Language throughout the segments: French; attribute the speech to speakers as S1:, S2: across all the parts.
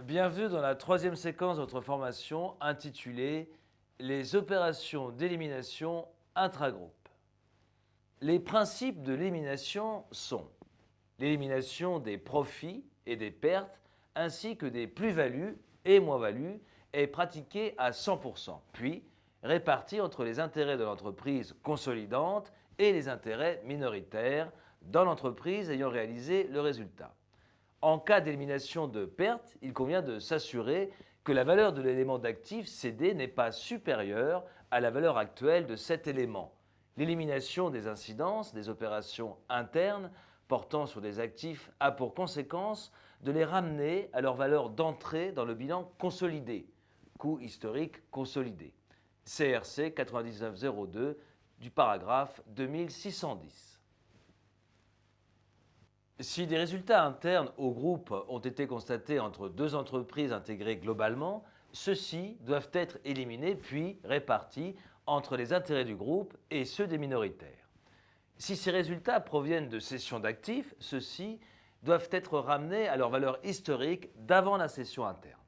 S1: Bienvenue dans la troisième séquence de notre formation intitulée « Les opérations d'élimination intragroupe ». Les principes de l'élimination sont l'élimination des profits et des pertes ainsi que des plus-values et moins-values est pratiquée à 100%, puis répartie entre les intérêts de l'entreprise consolidante et les intérêts minoritaires dans l'entreprise ayant réalisé le résultat. En cas d'élimination de perte, il convient de s'assurer que la valeur de l'élément d'actif cédé n'est pas supérieure à la valeur actuelle de cet élément. L'élimination des incidences des opérations internes portant sur des actifs a pour conséquence de les ramener à leur valeur d'entrée dans le bilan consolidé, coût historique consolidé. CRC 9902 du paragraphe 2610. Si des résultats internes au groupe ont été constatés entre deux entreprises intégrées globalement, ceux-ci doivent être éliminés puis répartis entre les intérêts du groupe et ceux des minoritaires. Si ces résultats proviennent de cessions d'actifs, ceux-ci doivent être ramenés à leur valeur historique d'avant la cession interne.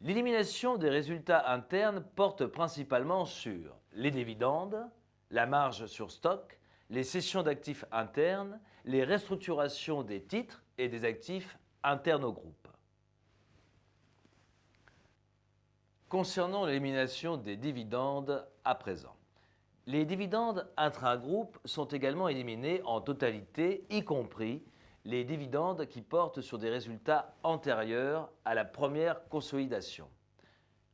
S1: L'élimination des résultats internes porte principalement sur les dividendes, la marge sur stock, les cessions d'actifs internes, les restructurations des titres et des actifs internes au groupe. Concernant l'élimination des dividendes à présent, les dividendes intra-groupe sont également éliminés en totalité, y compris les dividendes qui portent sur des résultats antérieurs à la première consolidation.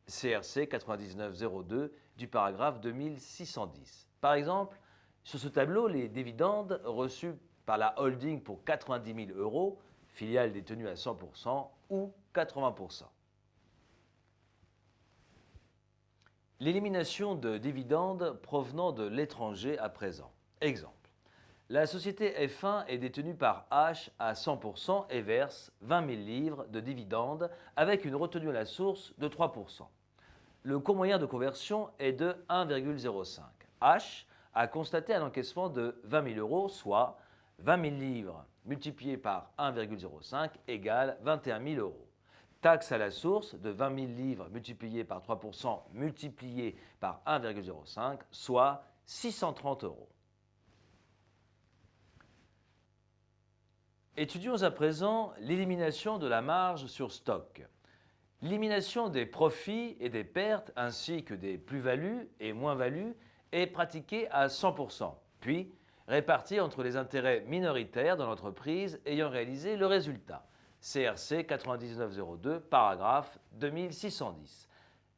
S1: CRC 9902 du paragraphe 2610. Par exemple, sur ce tableau, les dividendes reçus par la holding pour 90 000 €, filiale détenue à 100% ou 80%. L'élimination de dividendes provenant de l'étranger à présent. Exemple. La société F1 est détenue par H à 100% et verse 20 000 livres de dividendes avec une retenue à la source de 3%. Le cours moyen de conversion est de 1,05. H a constaté un encaissement de 20 000 €, soit 20 000 livres multiplié par 1,05 égale 21 000 €. Taxe à la source de 20 000 livres multiplié par 3% multiplié par 1,05, soit 630 €. Étudions à présent l'élimination de la marge sur stock. L'élimination des profits et des pertes ainsi que des plus-values et moins-values est pratiquée à 100%, puis répartie entre les intérêts minoritaires dans l'entreprise ayant réalisé le résultat. CRC 9902, paragraphe 2610.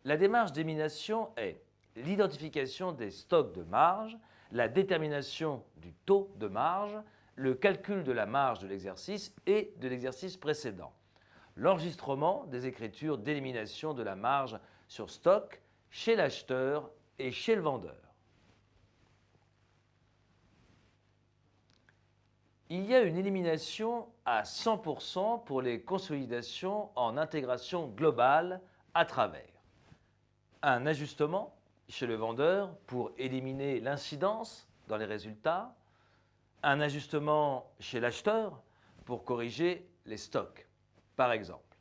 S1: La démarche d'élimination est l'identification des stocks de marge, la détermination du taux de marge, le calcul de la marge de l'exercice et de l'exercice précédent, l'enregistrement des écritures d'élimination de la marge sur stock chez l'acheteur et chez le vendeur. Il y a une élimination à 100% pour les consolidations en intégration globale à travers un ajustement chez le vendeur pour éliminer l'incidence dans les résultats, un ajustement chez l'acheteur pour corriger les stocks. Par exemple,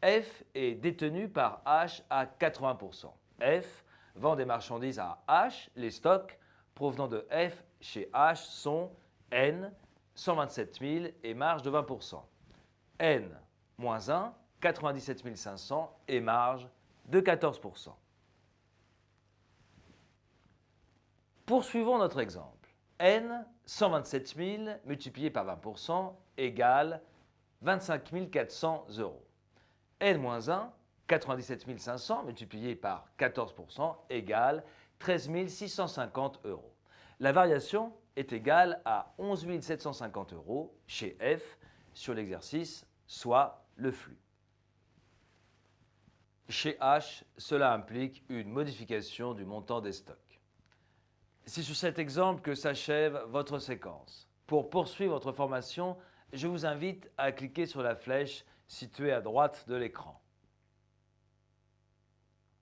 S1: F est détenu par H à 80%. F vend des marchandises à H. Les stocks provenant de F chez H sont N, 127 000 et marge de 20%. N, moins 1, 97 500 et marge de 14%. Poursuivons notre exemple. N, 127 000 multiplié par 20% égale 25 400 €. N-1, 97 500 multiplié par 14% égale 13 650 €. La variation est égale à 11 750 € chez F sur l'exercice, soit le flux. Chez H, cela implique une modification du montant des stocks. C'est sur cet exemple que s'achève votre séquence. Pour poursuivre votre formation, je vous invite à cliquer sur la flèche située à droite de l'écran.